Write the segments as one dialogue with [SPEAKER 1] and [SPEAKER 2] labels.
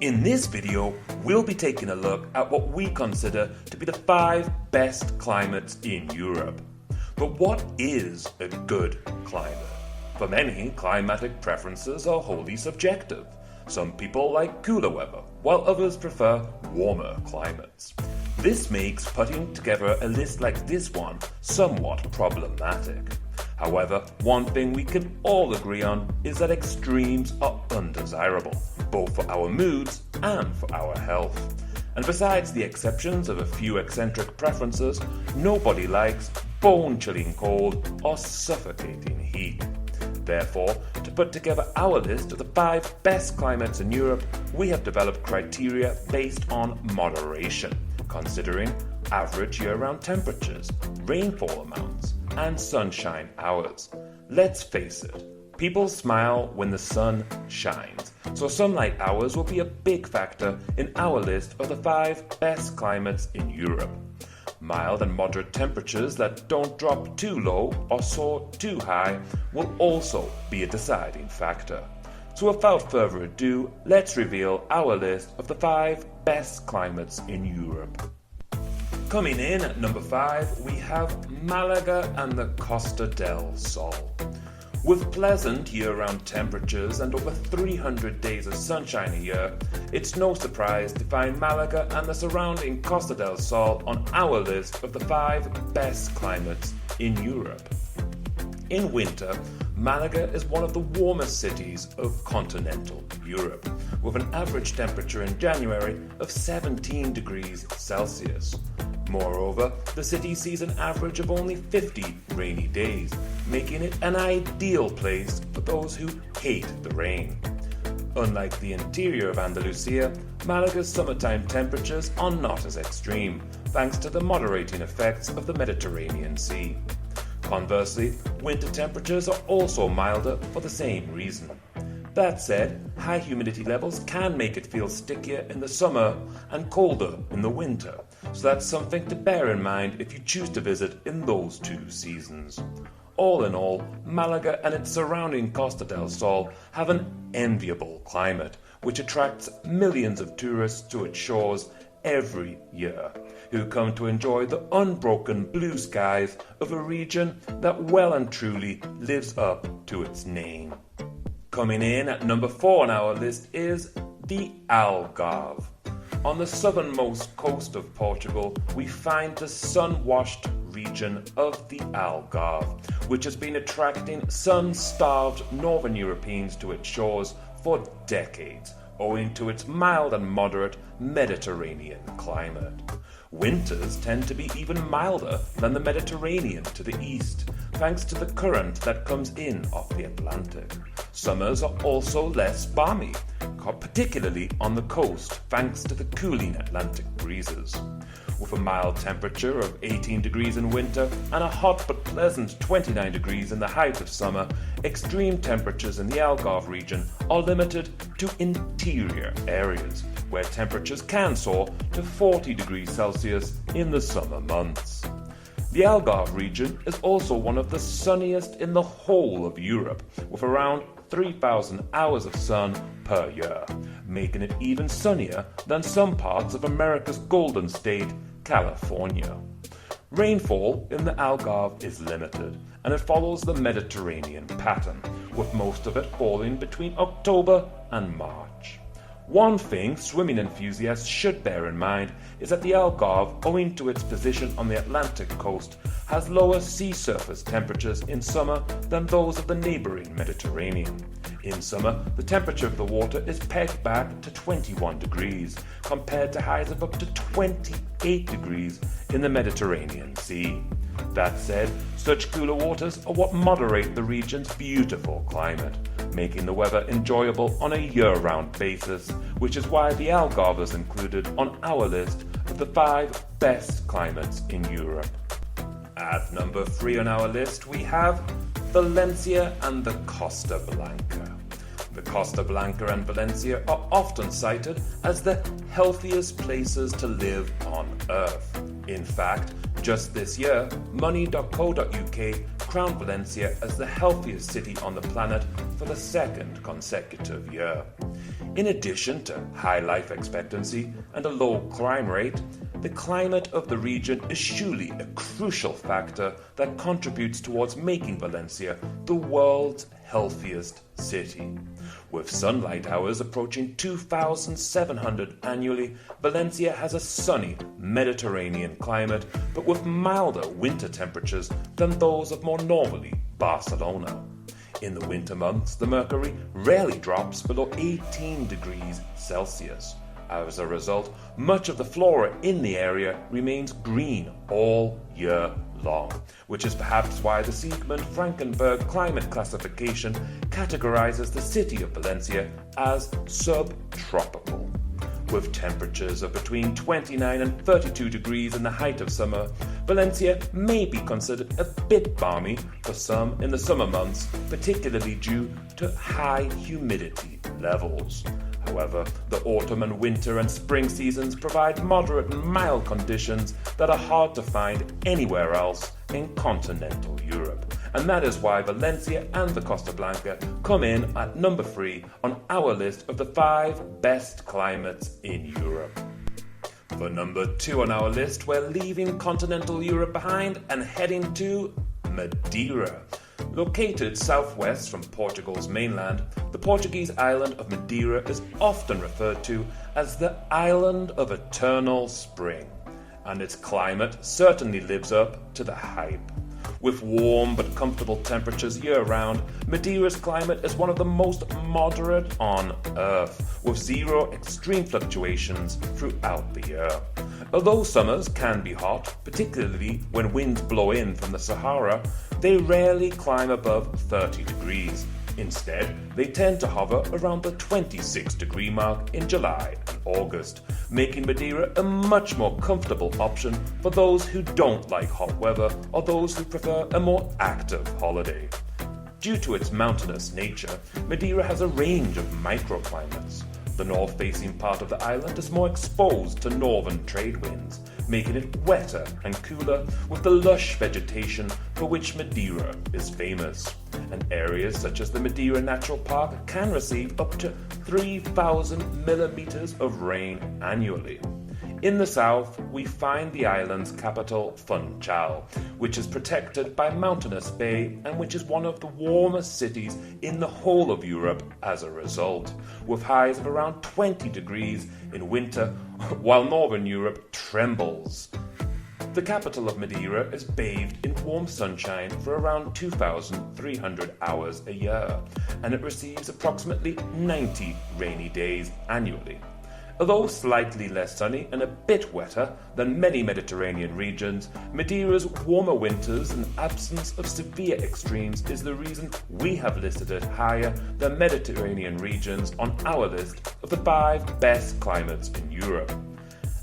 [SPEAKER 1] In this video, we'll be taking a look at what we consider to be the 5 best climates in Europe. But what is a good climate? For many, climatic preferences are wholly subjective. Some people like cooler weather, while others prefer warmer climates. This makes putting together a list like this one somewhat problematic. However, one thing we can all agree on is that extremes are undesirable, both for our moods and for our health. And besides the exceptions of a few eccentric preferences, nobody likes bone-chilling cold or suffocating heat. Therefore, to put together our list of the 5 best climates in Europe, we have developed criteria based on moderation, considering average year-round temperatures, rainfall amounts, and sunshine hours. Let's face it, people smile when the sun shines, so sunlight hours will be a big factor in our list of the 5 best climates in Europe. Mild and moderate temperatures that don't drop too low or soar too high will also be a deciding factor. So without further ado, let's reveal our list of the 5 best climates in Europe. Coming in at number 5, we have Malaga and the Costa del Sol. With pleasant year-round temperatures and over 300 days of sunshine a year, it's no surprise to find Malaga and the surrounding Costa del Sol on our list of the 5 best climates in Europe. In winter, Malaga is one of the warmest cities of continental Europe, with an average temperature in January of 17 degrees Celsius. Moreover, the city sees an average of only 50 rainy days, making it an ideal place for those who hate the rain. Unlike the interior of Andalusia, Malaga's summertime temperatures are not as extreme, thanks to the moderating effects of the Mediterranean Sea. Conversely, winter temperatures are also milder for the same reason. That said, high humidity levels can make it feel stickier in the summer and colder in the winter, so that's something to bear in mind if you choose to visit in those 2 seasons. All in all, Malaga and its surrounding Costa del Sol have an enviable climate, which attracts millions of tourists to its shores every year, who come to enjoy the unbroken blue skies of a region that well and truly lives up to its name. Coming in at number 4 on our list is the Algarve. On the southernmost coast of Portugal, we find the sun-washed region of the Algarve, which has been attracting sun-starved northern Europeans to its shores for decades, owing to its mild and moderate Mediterranean climate. Winters tend to be even milder than the Mediterranean to the east, thanks to the current that comes in off the Atlantic. Summers are also less balmy, particularly on the coast, thanks to the cooling Atlantic breezes. With a mild temperature of 18 degrees in winter and a hot but pleasant 29 degrees in the height of summer, extreme temperatures in the Algarve region are limited to interior areas, where temperatures can soar to 40 degrees Celsius in the summer months. The Algarve region is also one of the sunniest in the whole of Europe, with around 3,000 hours of sun per year, making it even sunnier than some parts of America's Golden State, California. Rainfall in the Algarve is limited, and it follows the Mediterranean pattern, with most of it falling between October and March. One thing swimming enthusiasts should bear in mind is that the Algarve, owing to its position on the Atlantic coast, has lower sea surface temperatures in summer than those of the neighbouring Mediterranean. In summer, the temperature of the water is pegged back to 21 degrees, compared to highs of up to 28 degrees in the Mediterranean Sea. That said, such cooler waters are what moderate the region's beautiful climate, making the weather enjoyable on a year-round basis, which is why the Algarve is included on our list of the 5 best climates in Europe. At number 3 on our list, we have Valencia and the Costa Blanca. The Costa Blanca and Valencia are often cited as the healthiest places to live on Earth. In fact, just this year, money.co.uk crowned Valencia as the healthiest city on the planet for the 2nd consecutive year. In addition to high life expectancy and a low crime rate, the climate of the region is surely a crucial factor that contributes towards making Valencia the world's healthiest city. With sunlight hours approaching 2,700 annually, Valencia has a sunny Mediterranean climate, but with milder winter temperatures than those of more normally Barcelona. In the winter months, the mercury rarely drops below 18 degrees Celsius. As a result, much of the flora in the area remains green all year long, which is perhaps why the Sigmund Frankenberg climate classification categorizes the city of Valencia as subtropical. With temperatures of between 29 and 32 degrees in the height of summer, Valencia may be considered a bit balmy for some in the summer months, particularly due to high humidity levels. However, the autumn and winter and spring seasons provide moderate and mild conditions that are hard to find anywhere else in continental Europe. And that is why Valencia and the Costa Blanca come in at number 3 on our list of the 5 best climates in Europe. For number 2 on our list, we're leaving continental Europe behind and heading to Madeira. Located southwest from Portugal's mainland, the Portuguese island of Madeira is often referred to as the Island of Eternal Spring, and its climate certainly lives up to the hype. With warm but comfortable temperatures year-round, Madeira's climate is one of the most moderate on Earth, with zero extreme fluctuations throughout the year. Although summers can be hot, particularly when winds blow in from the Sahara, they rarely climb above 30 degrees. Instead, they tend to hover around the 26-degree mark in July and August, making Madeira a much more comfortable option for those who don't like hot weather or those who prefer a more active holiday. Due to its mountainous nature, Madeira has a range of microclimates. The north-facing part of the island is more exposed to northern trade winds, making it wetter and cooler with the lush vegetation for which Madeira is famous. And areas such as the Madeira Natural Park can receive up to 3,000 millimeters of rain annually. In the south, we find the island's capital, Funchal, which is protected by Mountainous Bay and which is one of the warmest cities in the whole of Europe as a result, with highs of around 20 degrees in winter, while northern Europe trembles. The capital of Madeira is bathed in warm sunshine for around 2,300 hours a year, and it receives approximately 90 rainy days annually. Although slightly less sunny and a bit wetter than many Mediterranean regions, Madeira's warmer winters and absence of severe extremes is the reason we have listed it higher than Mediterranean regions on our list of the 5 best climates in Europe.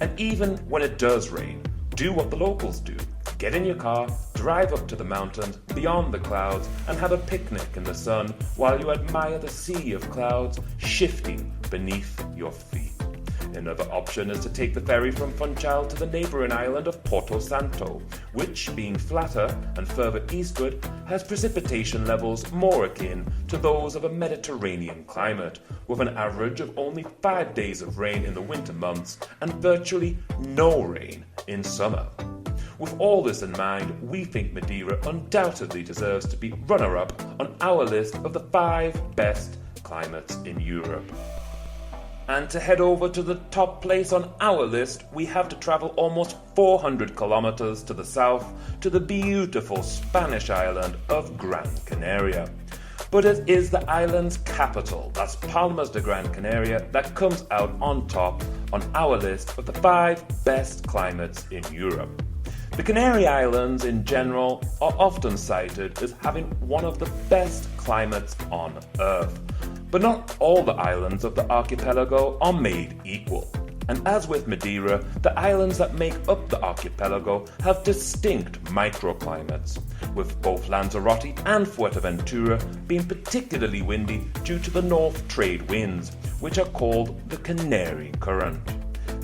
[SPEAKER 1] And even when it does rain, do what the locals do. Get in your car, drive up to the mountains beyond the clouds and have a picnic in the sun while you admire the sea of clouds shifting beneath your feet. Another option is to take the ferry from Funchal to the neighbouring island of Porto Santo, which, being flatter and further eastward, has precipitation levels more akin to those of a Mediterranean climate, with an average of only 5 days of rain in the winter months and virtually no rain in summer. With all this in mind, we think Madeira undoubtedly deserves to be runner-up on our list of the 5 best climates in Europe. And to head over to the top place on our list, we have to travel almost 400 kilometers to the south to the beautiful Spanish island of Gran Canaria. But it is the island's capital, that's Palmas de Gran Canaria, that comes out on top on our list of the 5 best climates in Europe. The Canary Islands in general are often cited as having one of the best climates on Earth. But not all the islands of the archipelago are made equal. And as with Madeira, the islands that make up the archipelago have distinct microclimates, with both Lanzarote and Fuerteventura being particularly windy due to the north trade winds, which are called the Canary Current.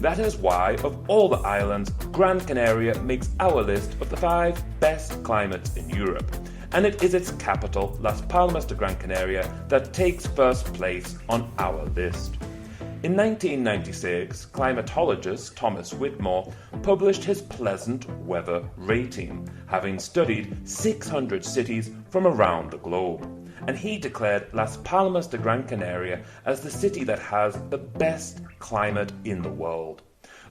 [SPEAKER 1] That is why, of all the islands, Gran Canaria makes our list of the 5 best climates in Europe. and it is its capital, Las Palmas de Gran Canaria, that takes first place on our list. In 1996, climatologist Thomas Whitmore published his pleasant weather rating, having studied 600 cities from around the globe, and he declared Las Palmas de Gran Canaria as the city that has the best climate in the world.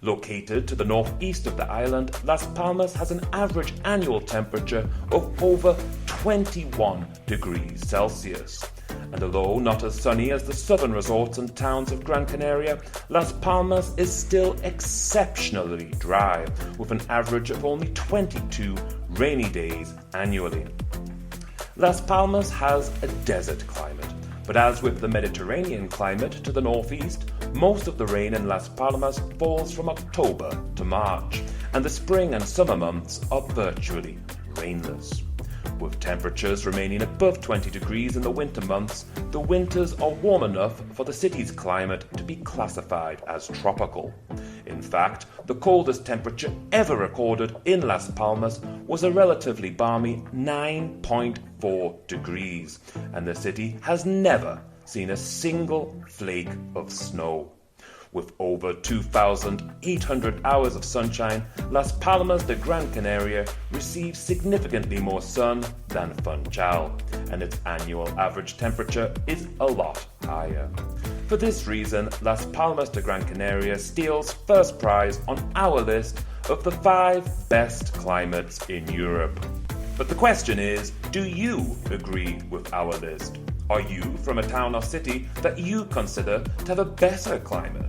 [SPEAKER 1] Located to the northeast of the island, Las Palmas has an average annual temperature of over 21 degrees Celsius. And although not as sunny as the southern resorts and towns of Gran Canaria, Las Palmas is still exceptionally dry, with an average of only 22 rainy days annually. Las Palmas has a desert climate, but as with the Mediterranean climate to the northeast, most of the rain in Las Palmas falls from October to March, and the spring and summer months are virtually rainless. With temperatures remaining above 20 degrees in the winter months, the winters are warm enough for the city's climate to be classified as tropical. In fact, the coldest temperature ever recorded in Las Palmas was a relatively balmy 9.4 degrees, and the city has never seen a single flake of snow. With over 2,800 hours of sunshine, Las Palmas de Gran Canaria receives significantly more sun than Funchal, and its annual average temperature is a lot higher. For this reason, Las Palmas de Gran Canaria steals first prize on our list of the 5 best climates in Europe. But the question is, do you agree with our list? Are you from a town or city that you consider to have a better climate?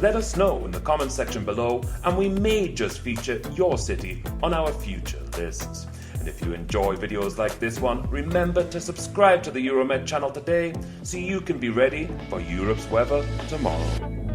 [SPEAKER 1] Let us know in the comment section below, and we may just feature your city on our future lists. And if you enjoy videos like this one, remember to subscribe to the EuroMet channel today so you can be ready for Europe's weather tomorrow.